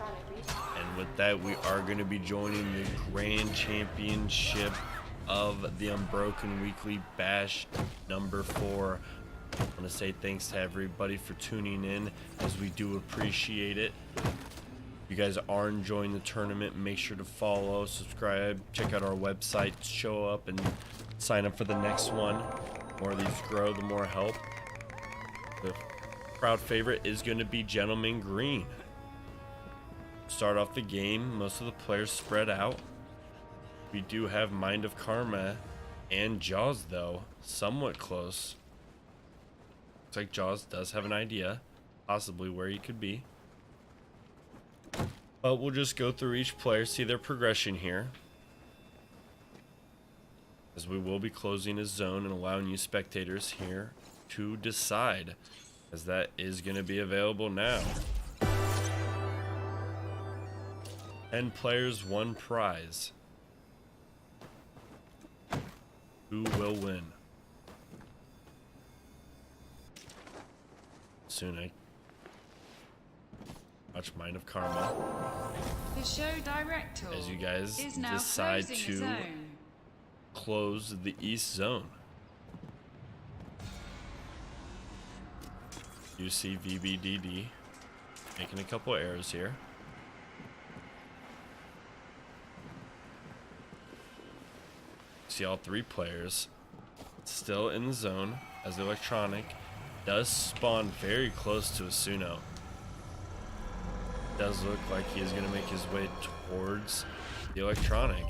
And with that, we are gonna be joining the Grand Championship of the Unbroken Weekly Bash number 4. I want to say thanks to everybody for tuning in, as we do appreciate it. If you guys are enjoying the tournament, make sure to follow, subscribe, check out our website, show up, and sign up for the next one. The more these grow, the more help. The crowd favorite is going to be Gentleman Green. Start off the game, most of the players spread out. We do have Mind of Karma and Jaws, though, somewhat close. Looks like Jaws does have an idea, possibly where he could be. But we'll just go through each player, see their progression here, as we will be closing his zone and allowing you spectators here to decide, as that is going to be available now. 10 players, 1 prize. Who will win? Soon I watch Mind of Karma The show director as you guys is now decide closing to his own. close the east zone. You see VBDD making a couple errors here. See all 3 players still in the zone, as the electronic does spawn very close to Asuno. Does look like he is going to make his way towards the electronic.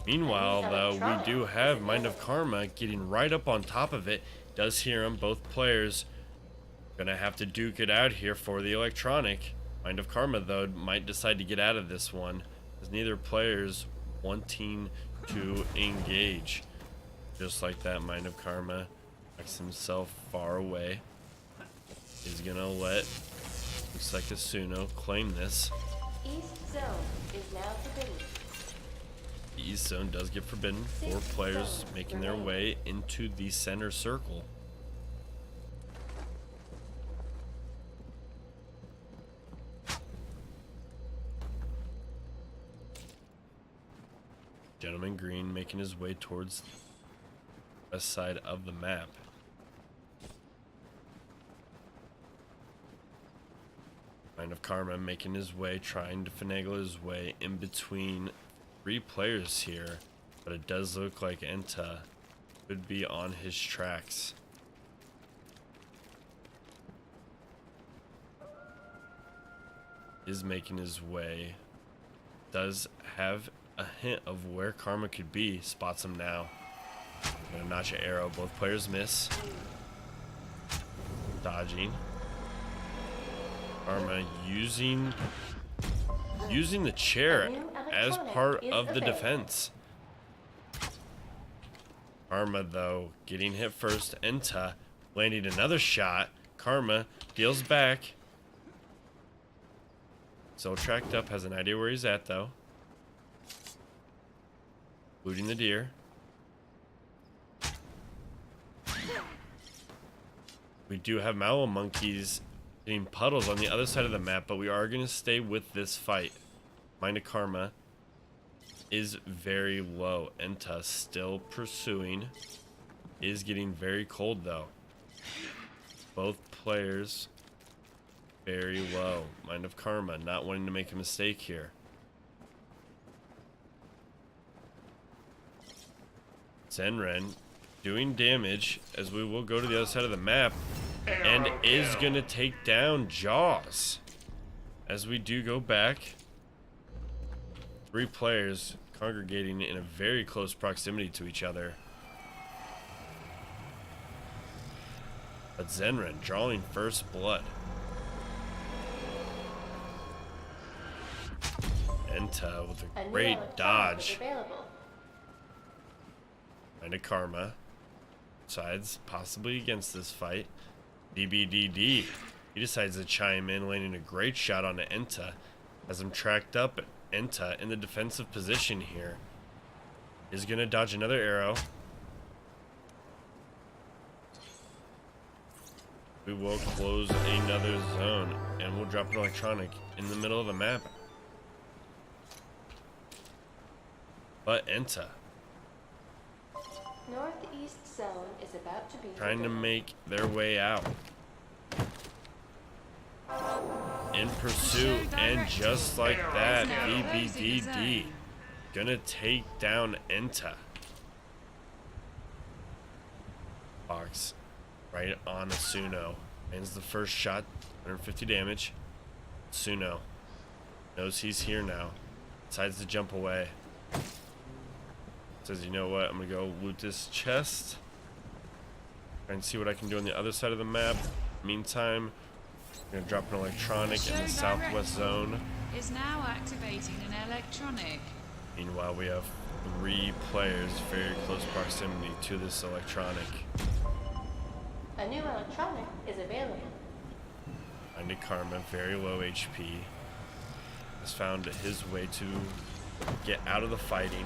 Meanwhile, though, we do have Mind of Karma getting right up on top of it. Does hear him. Both players gonna have to duke it out here for the electronic. Mind of Karma, though, might decide to get out of this one, as neither player's wanting to engage. Just like that, Mind of Karma backs himself far away. He's gonna let, looks like Asuno, claim this. East Zone is now forbidden. The East Zone does get forbidden. 4 players making their way into the center circle. Gentleman Green making his way towards the west side of the map. Mind of Karma making his way, trying to finagle his way in between 3 players here, but it does look like Enta could be on his tracks. Is making his way, does have a hint of where Karma could be, spots him now. Gonna notch an arrow, both players miss. Dodging. Karma using the chair as part of the defense. Karma, though, getting hit first. Enta landing another shot. Karma deals back. Still tracked up, has an idea where he's at, though. Looting the deer. We do have Mallow Monkeys hitting puddles on the other side of the map, but we are going to stay with this fight. Mind of Karma is very low. Enta still pursuing. Is getting very cold, though. Both players very low. Mind of Karma not wanting to make a mistake here. Zenren doing damage, as we will go to the other side of the map, and is gonna take down Jaws. As we do go back, 3 players congregating in a very close proximity to each other. But Zenren drawing first blood. Enta with a great dodge. And a Karma. Sides possibly against this fight. DBDD. He decides to chime in, landing a great shot on Enta. Has him tracked up. Enta in the defensive position here. Is going to dodge another arrow. We will close another zone. And we'll drop an electronic in the middle of the map. But Enta Northeast zone is about to be trying to make their way out. In pursuit, and just like that, BBDD gonna take down Enta. Fox right on Asuno. Ends the first shot, 150 damage. Asuno knows he's here now. Decides to jump away. Says, you know what, I'm gonna go loot this chest. Try and see what I can do on the other side of the map. Meantime, I'm gonna drop an electronic in the southwest zone. Is now activating an electronic. Meanwhile, we have 3 players very close proximity to this electronic. A new electronic is available. Find Karma, very low HP. Has found his way to get out of the fighting.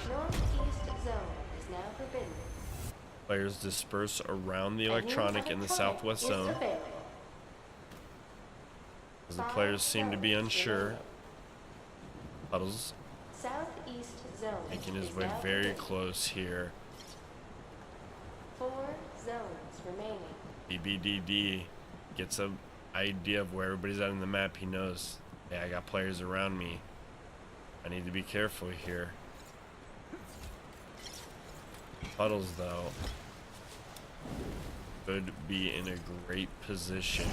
Northeast zone is now forbidden. Players disperse around the electronic in the southwest zone. As the players seem to be unsure. Puddles Southeast zone making his way very close here. 4 zones remaining. BBDD gets an idea of where everybody's at in the map. He knows, hey, I got players around me. I need to be careful here. Puddles, though, could be in a great position.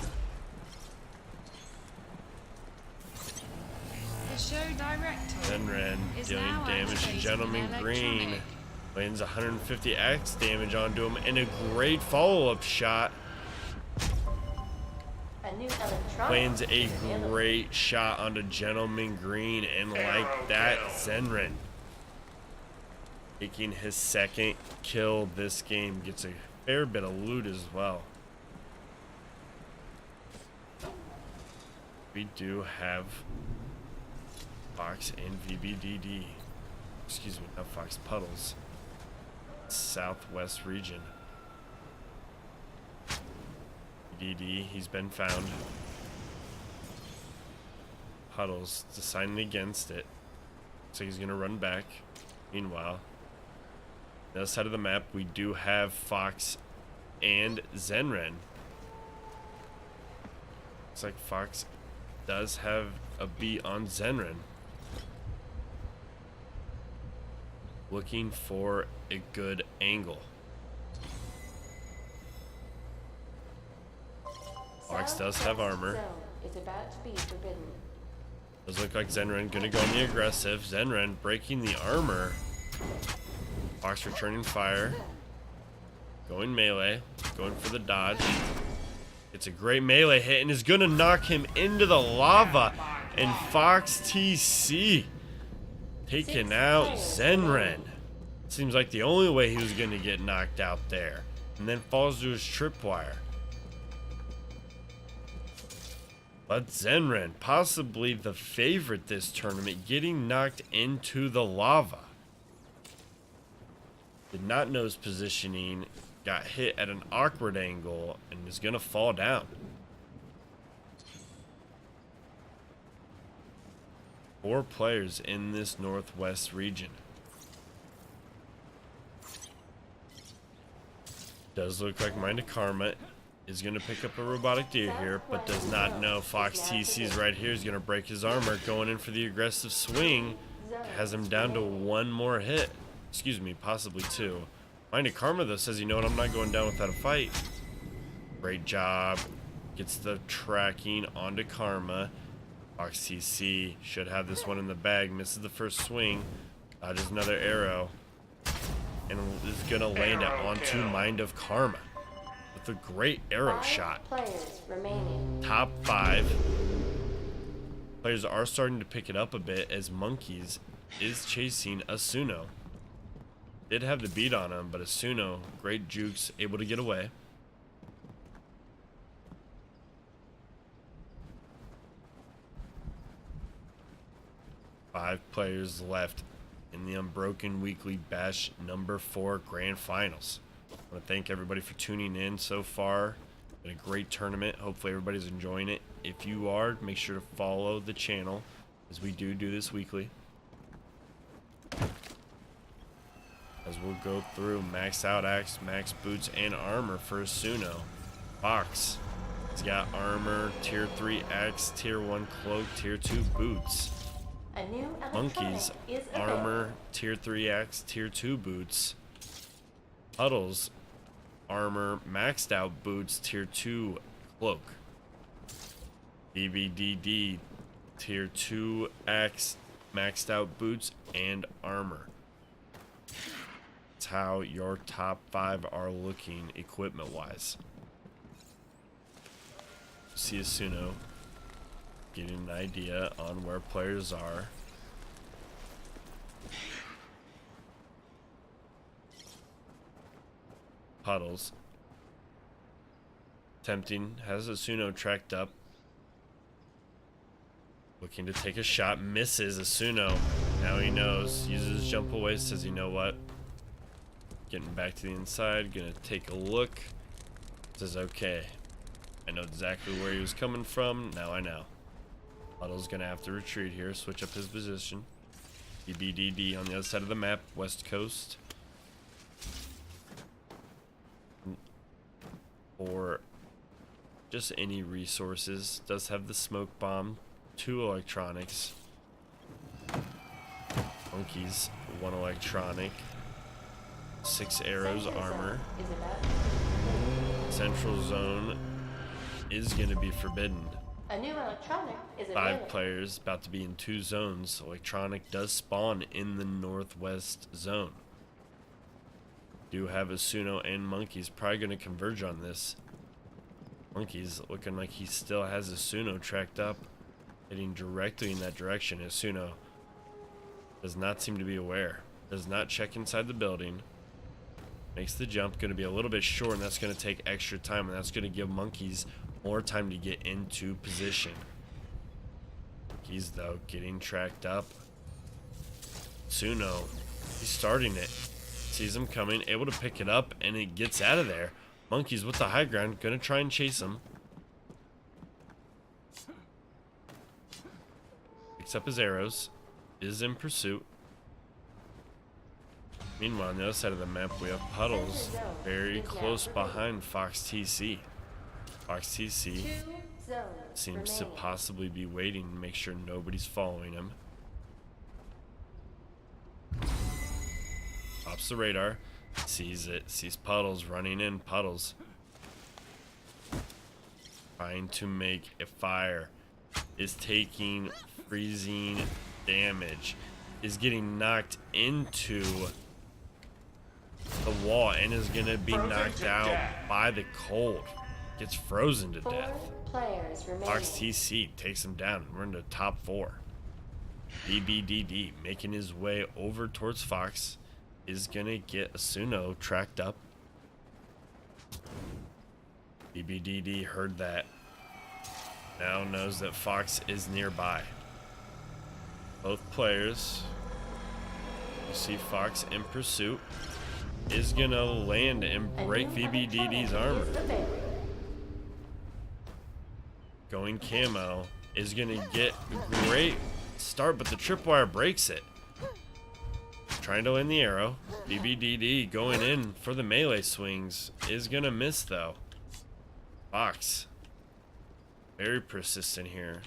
The show director Zenren is dealing now damage to activating Gentleman an Green. electronic. Lands 150 axe damage onto him and a great follow-up shot. A new electronic Lands is a available. great shot onto Gentleman Green, and like that, Zenren taking his second kill this game, gets a fair bit of loot as well. We do have Fox and VBDD. Excuse me, not Fox, Puddles. Southwest region. DD, he's been found. Puddles deciding against it. So he's gonna run back. Meanwhile, the other side of the map, we do have Fox and Zenren. Looks like Fox does have a beat on Zenren. Looking for a good angle. Fox does have armor. Zone is about to be forbidden. Does look like Zenren gonna go on the aggressive. Zenren breaking the armor. Fox returning fire. Going melee. Going for the dodge. It's a great melee hit and is gonna knock him into the lava. And Fox TC taking out Zenren. Seems like the only way he was gonna get knocked out there. And then falls to his tripwire. But Zenren, possibly the favorite this tournament, getting knocked into the lava. Did not know his positioning, got hit at an awkward angle, and is gonna fall down. Four players in this northwest region. Does look like Mind of Karma is going to pick up a robotic deer here, but does not know Fox TC's right here. Is going to break his armor, going in for the aggressive swing. Has him down to one more hit. Excuse me, possibly two. Mind of Karma, though, says, you know what, I'm not going down without a fight. Great job. Gets the tracking onto Karma. Fox TC should have this one in the bag. Misses the first swing. Dodges another arrow. And is going to land it onto Mind of Karma with a great arrow 5 shot. players remaining. Top 5. Players are starting to pick it up a bit as Monkeys is chasing Asuno. Did have the beat on him, but Asuno, great jukes, able to get away. Five players left in the Unbroken Weekly Bash number 4 Grand Finals. I want to thank everybody for tuning in so far. Been a great tournament. Hopefully everybody's enjoying it. If you are, make sure to follow the channel as we do this weekly. As we'll go through max out axe, max boots, and armor for Asuno. Fox. He's got armor, tier 3 axe, tier 1 cloak, tier 2 boots. A new Monkeys, electronic is available. armor, tier 3 axe, tier 2 boots. Puddles, armor, maxed out boots, tier 2 cloak. BBDD, tier 2 axe, maxed out boots, and armor. That's how your top 5 are looking equipment wise. See Asuno getting an idea on where players are. Puddles. Tempting, has Asuno tracked up. Looking to take a shot, misses Asuno. Now he knows, uses his jump away, says, you know what? Getting back to the inside, gonna take a look. Says, okay. I know exactly where he was coming from, now I know. Puddle's gonna have to retreat here, switch up his position. BBDD on the other side of the map, west coast. Or just any resources. Does have the smoke bomb, 2 electronics. Monkeys, 1 electronic. 6 arrows, armor. Is about Central zone is gonna be forbidden. a new electronic is 5 available. players about to be in 2 zones. Electronic does spawn in the northwest zone. Do have Asuno and Monkeys probably going to converge on this. Monkeys looking like he still has Asuno tracked up, heading directly in that direction. Asuno does not seem to be aware. Does not check inside the building. Makes the jump, going to be a little bit short, and that's going to take extra time, and that's going to give Monkeys more time to get into position. Monkeys, though, getting tracked up. Asuno, he's starting it. Sees him coming, able to pick it up, and it gets out of there. Monkeys with the high ground, gonna try and chase him. Picks up his arrows, is in pursuit. Meanwhile, on the other side of the map, we have Puddles very close behind Fox TC. Fox TC 2 zones seems to remaining. possibly be waiting to make sure nobody's following him. Pops the radar, sees it, sees Puddles running in. Puddles trying to make a fire, is taking freezing damage, is getting knocked into the wall, and is gonna be knocked out by the cold. Gets frozen to 4 death. players remaining. Fox TC takes him down. We're in the top 4. BBDD making his way over towards Fox. Is gonna get Asuno tracked up. BBDD heard that. Now knows that Fox is nearby. Both players. You see Fox in pursuit. Is gonna land and A break new BBDD's electronic armor. is available. Going camo. Is gonna get a great start, but the tripwire breaks it. Trying to land the arrow. BBDD going in for the melee swings. Is gonna miss though. Fox. Very persistent here.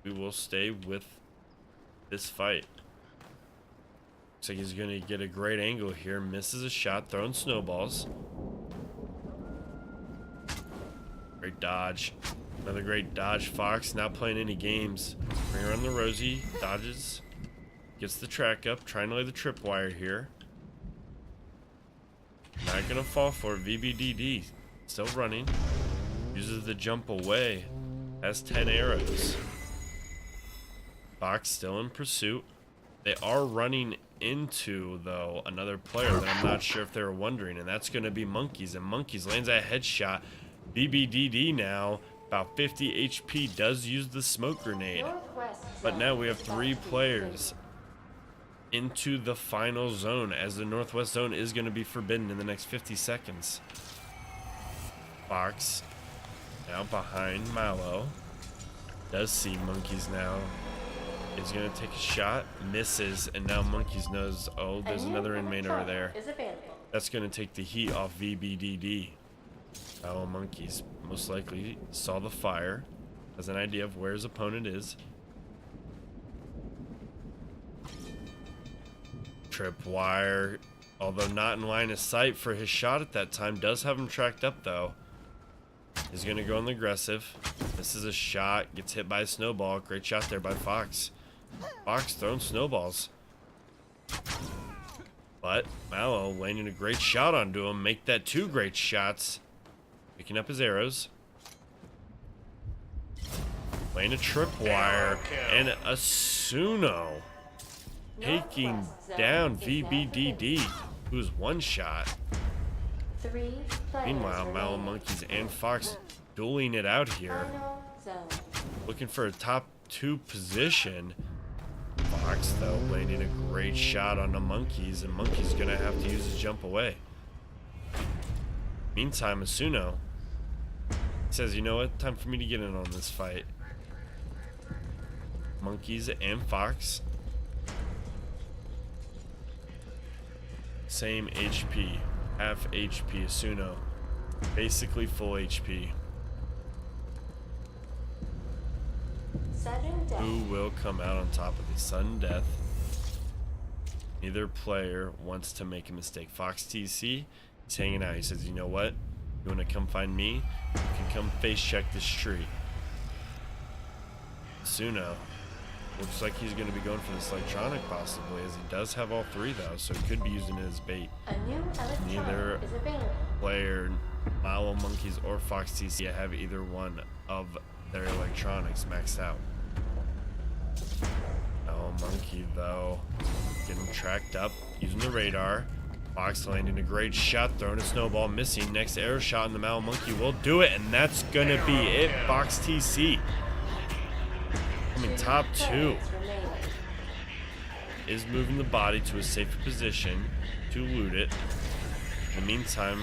We will stay with this fight. Looks like he's gonna get a great angle here. Misses a shot, throwing snowballs. Great dodge. Another great dodge. Fox not playing any games. Bring around the Rosie, dodges, gets the track up, trying to lay the tripwire here. Not gonna fall for it. VBDD still running. Uses the jump away. Has 10 arrows. Fox still in pursuit. They are running into, though, another player that I'm not sure if they were wondering, and that's gonna be Monkeys. And Monkeys lands a headshot. VBDD now, about 50 HP, does use the smoke grenade. But now we have 3 players into the final zone, as the Northwest Zone is going to be forbidden in the next 50 seconds. Fox now behind Mallow. Does see Monkeys now. Is going to take a shot. Misses. And now Monkeys knows, oh, there's another inmate over there. That's going to take the heat off VBDD. Mallow Monkeys most likely saw the fire. Has an idea of where his opponent is. Tripwire, although not in line of sight for his shot at that time, does have him tracked up though. He's gonna go on the aggressive. This is a shot, gets hit by a snowball. Great shot there by Fox. Fox throwing snowballs. But Mallow landing a great shot onto him. Make that 2 great shots. Picking up his arrows. Laying a tripwire and a Suno. Taking down VBDD, who's 1 shot. Meanwhile, Mallow Monkeys and Fox dueling it out here. Looking for a top 2 position. Fox, though, landing a great shot on the Monkeys, and Monkeys gonna have to use his jump away. Meantime, Asuno says, you know what? Time for me to get in on this fight. Monkeys and Fox. Same HP, half HP. Asuno, basically full HP. Who will come out on top of the sudden death? Neither player wants to make a mistake. Fox TC, he's hanging out. He says, you know what? You want to come find me? You can come face check this tree. Asuno looks like he's going to be going for this electronic possibly, as he does have all 3 though, so he could be using it as bait. Neither player, Mallow Monkeys or Fox TC, have either one of their electronics maxed out. Mallow Monkey though, getting tracked up, using the radar. Fox landing a great shot, throwing a snowball, missing. Next arrow shot, and the Mallow Monkey will do it, and that's going to be it. Fox TC. Coming top 2 is moving the body to a safer position to loot it. In the meantime,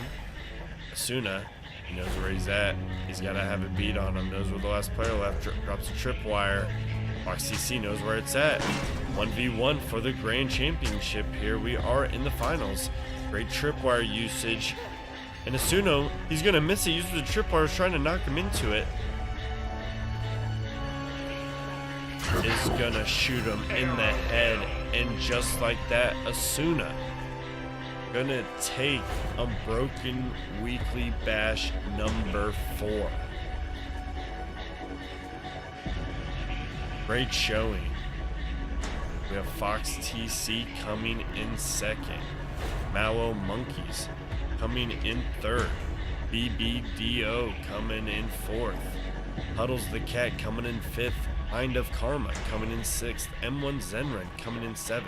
Asuna, he knows where he's at. He's got to have it beat on him. Knows where the last player left. Drops a tripwire. Fox TC knows where it's at. 1v1 for the Grand Championship. Here we are in the finals. Great tripwire usage. And Asuno, he's going to miss it. Uses the tripwire, trying to knock him into it. Is gonna shoot him in the head, and just like that, Asuna gonna take Unbroken Weekly Bash number 4. Great showing. We have Fox TC coming in 2nd. Mallow Monkeys coming in 3rd. BBDO coming in 4th. Huddles the Cat coming in 5th. Mind of Karma coming in 6th. M1 Zenren coming in 7th.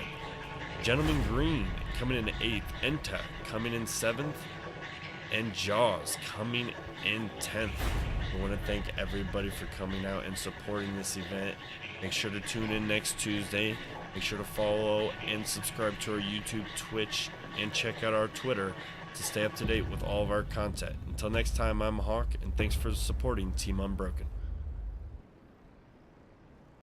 Gentleman Green coming in 8th. Enta coming in 7th. And Jaws coming in 10th. I want to thank everybody for coming out and supporting this event. Make sure to tune in next Tuesday. Make sure to follow and subscribe to our YouTube, Twitch, and check out our Twitter to stay up to date with all of our content. Until next time, I'm Hawk, and thanks for supporting Team Unbroken.